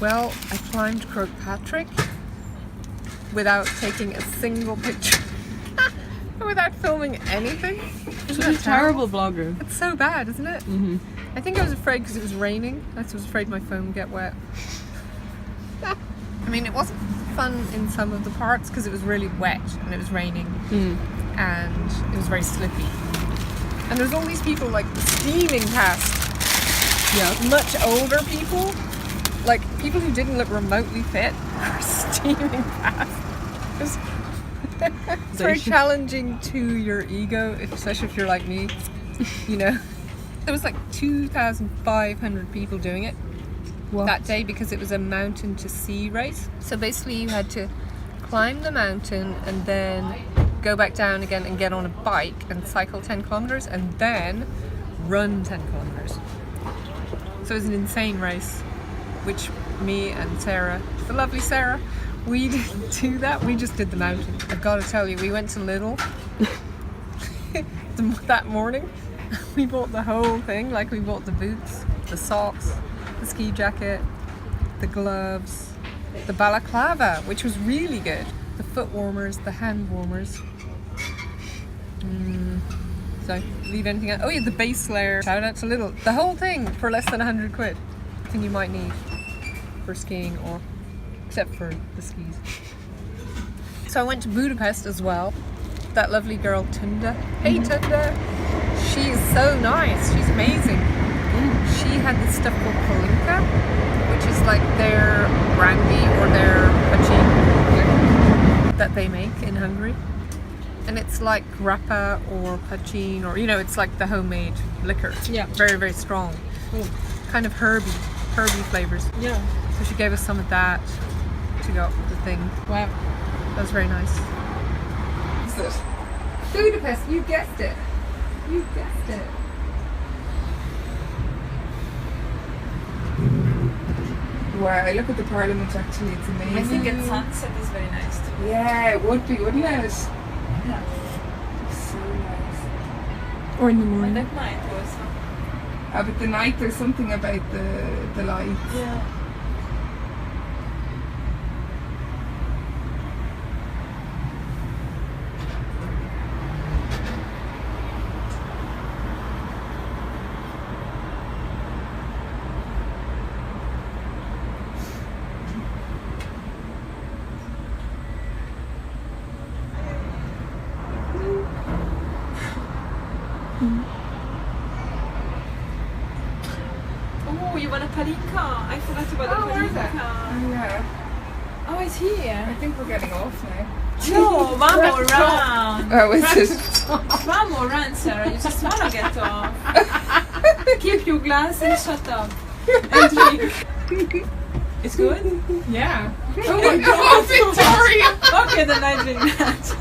Well, I climbed Kirkpatrick without taking a single picture, without filming anything. She's a terrible blogger. It's so bad, isn't it? Mm-hmm. I think I was afraid because it was raining. I was afraid my phone would get wet. I mean, it wasn't fun in some of the parts because it was really wet and it was raining and it was very slippy. And there was all these people like steaming past. Yeah. Much older people. Like, people who didn't look remotely fit were steaming past. It's very challenging to your ego, especially if you're like me. You know, there was like 2,500 people doing it that day because it was a mountain to sea race. So basically you had to climb the mountain and then go back down again and get on a bike and cycle 10 kilometers and then run 10 kilometers. So it was an insane race. Which me and Sarah, the lovely Sarah, we didn't do that. We just did the mountain. I've got to tell you, we went to Lidl that morning. We bought the whole thing. Like, we bought the boots, the socks, the ski jacket, the gloves, the balaclava, which was really good. The foot warmers, the hand warmers. So, leave anything out. Oh yeah, the base layer. Shout out to Lidl. The whole thing for less than 100 quid. Thing you might need for skiing, or except for the skis. So I went to Budapest as well. That lovely girl Tunda. Hey Tunda! She is so nice. She's amazing. She had this stuff called Pálinka, which is like their brandy or their pachin that they make in Hungary. And it's like grappa or pachin, or you know, it's like the homemade liquor. Yeah. Very, very strong. Kind of herby flavors. Yeah. So she gave us some of that to go with the thing. Wow. That was very nice. What's it? Budapest, you guessed it. You guessed it. Wow, look at the Parliament actually, it's amazing. I think at sunset is very nice too. Yeah, it would be, wouldn't it? Yeah. It's so nice. Or in the morning. That night also. But the night there's something about the lights. Yeah. Oh, you want a Pálinka? I forgot about the Pálinka. Oh yeah. Oh, it's here. I think we're getting off now. No, one more round. Oh, is it? One more round, Sarah. You just want to get off. Keep your glass and shut up. And drink. It's good? Yeah. Oh my god, Victoria! Okay, then I drink that.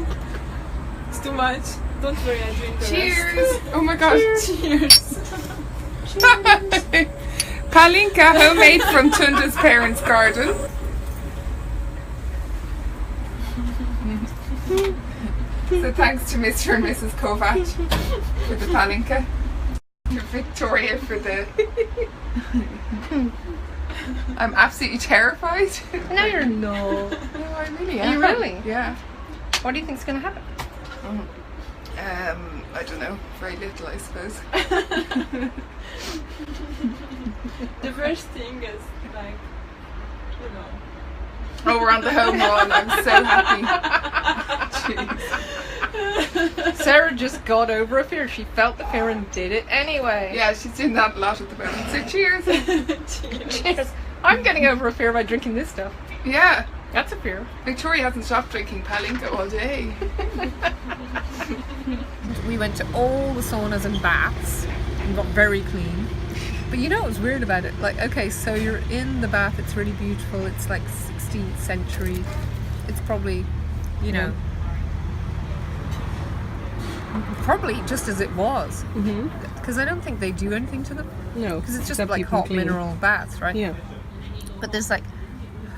It's too much. Don't worry, I drink the Cheers! rest. Oh my god. Cheers. Pálinka, homemade from Tunda's parents' garden. So thanks to Mr. and Mrs. Kovac for the Pálinka. To Victoria for the... I'm absolutely terrified. No, you're not. No, I really am. Are you really? Yeah. What do you think's going to happen? I don't know. Very little, I suppose. The first thing is like, you know. Oh, we're on the home run. I'm so happy. Jeez. Sarah just got over a fear. She felt the fear and did it anyway. Yeah, she's doing that a lot at the moment. So cheers. Cheers. I'm getting over a fear by drinking this stuff. Yeah. That's a fear. Victoria hasn't stopped drinking Pálinka all day. We went to all the saunas and baths and got very clean. But you know what was weird about it? Like, okay, so you're in the bath, it's really beautiful, it's like 16th century, it's probably, you know, probably just as it was. Because I don't think they do anything to them. No. Because it's just except like you can hot clean. mineral baths, right? Yeah. But there's like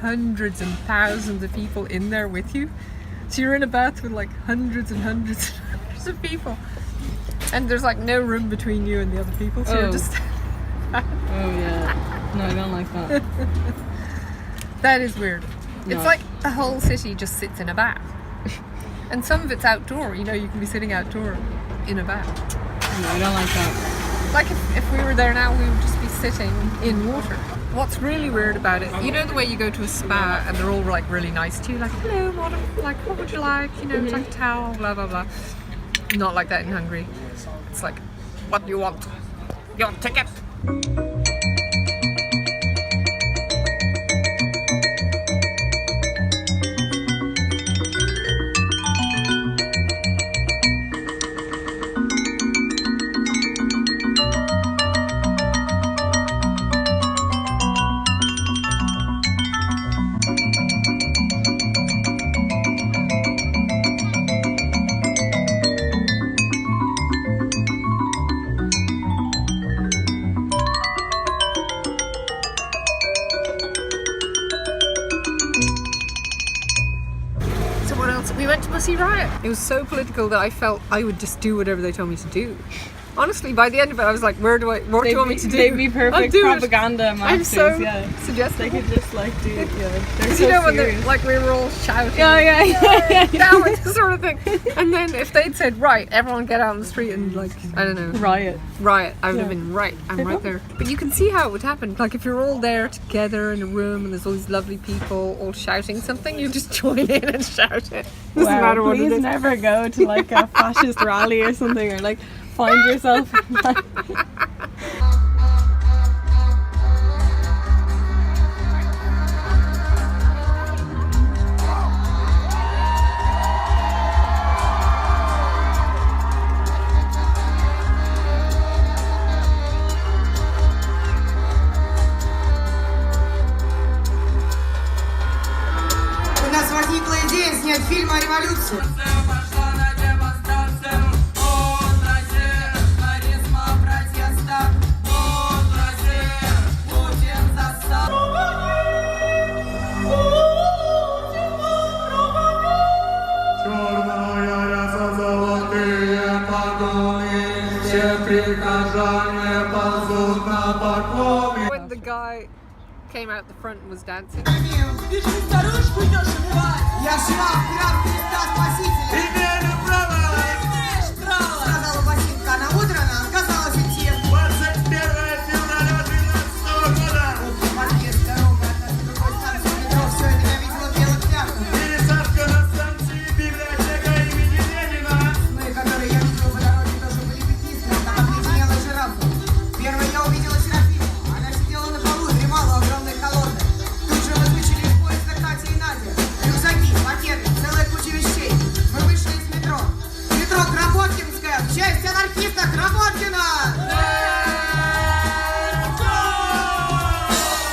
hundreds and thousands of people in there with you. So you're in a bath with like hundreds and hundreds and hundreds of people. And there's like no room between you and the other people. So you're just... Oh yeah. No, I don't like that. That is weird. No. It's like the whole city just sits in a bath. And some of it's outdoor, you know, you can be sitting outdoor in a bath. No, I don't like that. Like if we were there now, we would just be sitting in water. What's really weird about it, you know the way you go to a spa and they're all like really nice to you, like, hello, what would you like? You know, it's like a towel, blah, blah, blah. Not like that in Hungary. It's like, what do you want? Your ticket? We went to Pussy Riot. It was so political that I felt I would just do whatever they told me to do. Honestly, by the end of it, I was like, what do you want me to do? They'd be perfect propaganda masters, I'm so They could just like do it, They're so you know when serious. like we were all shouting, Yeah. down with this sort of thing. And then if they'd said, right, everyone get out on the street and like, I don't know, Riot. I would have been right. I'm right there. But you can see how it would happen. Like if you're all there together in a room and there's all these lovely people all shouting something, you just join in and shout it. Doesn't matter what it Please is. never go to like a fascist rally or something, or like find yourself like, У нас возникла идея снять фильм о революции. When the guy came out the front and was dancing. Я шла в храм Христа Спасителя. Имею право! Имеешь право! Сказала Василька, она утрана оказалась идти. 21 февраля 12 года. Подъезд, дорога, от другой станции метро, все это я видела в белых пятнах. Пересадка на станции библиотека имени Ленина. Ну и которые я видела по дороге, тоже были пятнистые, там обледенела жирафа. Первой я увидела Серафиму. Она сидела на полу, дремала огромной колонной. Тут же выскочили из поезда Катя и Надя. Рюкзаки, пакеты, целая куча вещей. Мы вышли из метро. Метро Кропоткинская, в честь анархиста Кропоткина!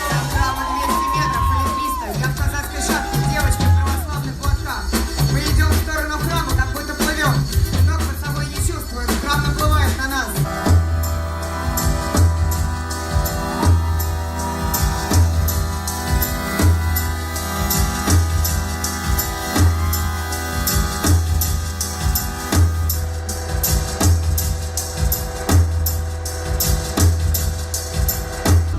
До храма 200 метров или 300. Я в казахской шапке, девочка в православных платках. Мы идем в сторону храма, как будто плывем. Ног под собой не чувствуем, храм наплывает на нас.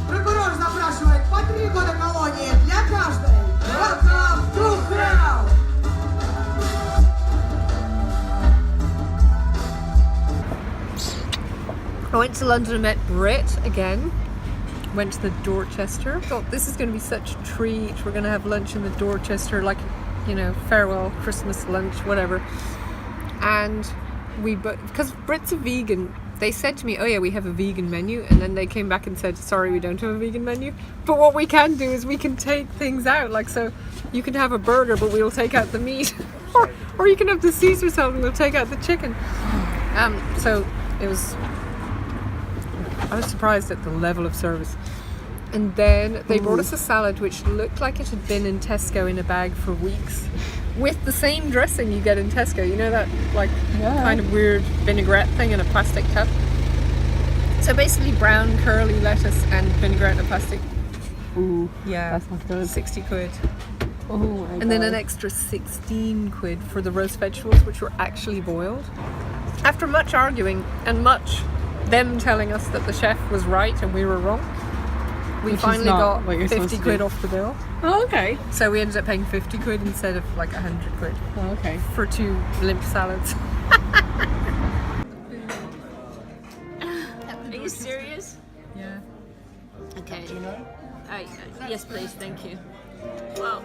Прокурор запрашивает по 3 года колонии для каждой. Welcome to hell! I went to London and met Brit again. Went to the Dorchester. Thought this is going to be such a treat. We're going to have lunch in the Dorchester, like, you know, farewell Christmas lunch, whatever. And because Brit's a vegan, they said to me, oh yeah, we have a vegan menu. And then they came back and said, sorry, we don't have a vegan menu. But what we can do is we can take things out. Like, so you can have a burger, but we'll take out the meat. or you can have the Caesar salad and we'll take out the chicken. So it was... I was surprised at the level of service. And then they brought us a salad which looked like it had been in Tesco in a bag for weeks, with the same dressing you get in Tesco. You know that like kind of weird vinaigrette thing in a plastic cup? So basically brown curly lettuce and vinaigrette in a plastic. Ooh, Yeah, that sounds good. 60 quid. Oh my And then God. an extra 16 quid for the roast vegetables, which were actually boiled. After much arguing and much them telling us that the chef was right and we were wrong, we Which is finally not got what you're 50 supposed to quid do. off the bill. Oh, okay. So we ended up paying 50 quid instead of like 100 quid Oh, okay. for 2 limp salads. Are you serious? Yeah. Okay. Yes, please. Thank you. Well,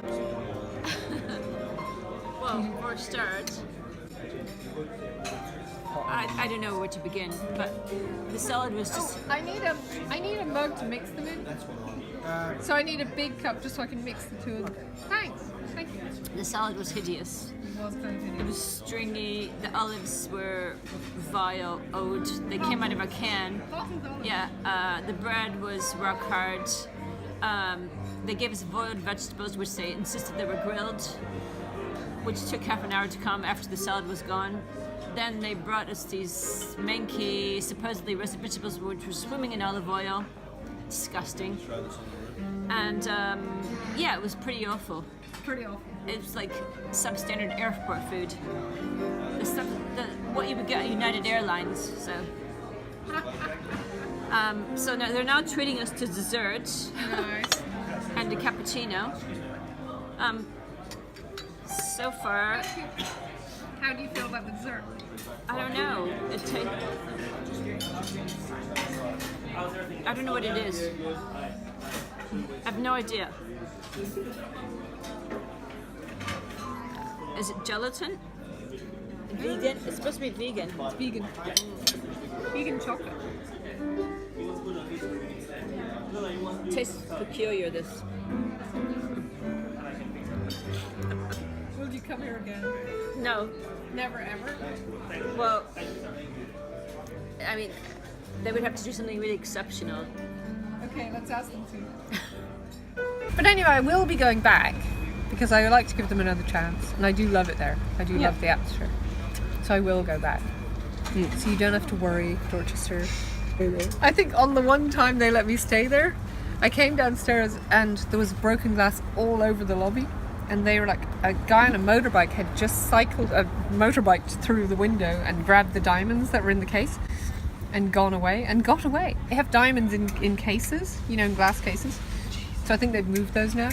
well, for a start, I don't know where to begin, but the salad was just. I need a mug to mix them in. So I need a big cup just so I can mix the two of them. Thanks. Thank you. The salad was hideous. It was kind of It hideous. was stringy. The olives were vile, old. They came out of a can. Yeah. The bread was rock hard. They gave us boiled vegetables, which they insisted they were grilled, which took half an hour to come after the salad was gone. Then they brought us these manky, supposedly roasted vegetables, which were swimming in olive oil. Disgusting. And yeah, it was pretty awful. Pretty awful. It was like substandard airport food. The stuff, what you would get at United Airlines. So now they're now treating us to dessert Nice. and a cappuccino. So far, How do you feel about the dessert? I don't know. I don't know what it is. I have no idea. Is it gelatin? Vegan? It's supposed to be vegan. It's vegan. Vegan chocolate. Tastes peculiar, this. Will you come here again? No. Never ever. Well, I mean, they would have to do something really exceptional. Okay, let's ask them to. But anyway, I will be going back because I would like to give them another chance, and I do love it there. I do love the atmosphere, so I will go back. So you don't have to worry, Dorchester. I think on the one time they let me stay there, I came downstairs and there was broken glass all over the lobby, and they were like, a guy on a motorbike had just cycled a motorbike through the window and grabbed the diamonds that were in the case and got away. They have diamonds in cases, you know, in glass cases. So I think they've moved those now.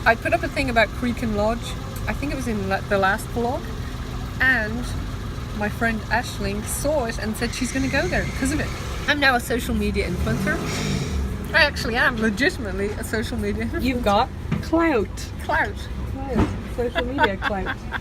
I put up a thing about Creek Lodge. I think it was in the last vlog, and my friend Aisling saw it and said she's going to go there because of it. I'm now a social media influencer. I actually am legitimately a social media influencer. You've got clout. Clout. Social media clout.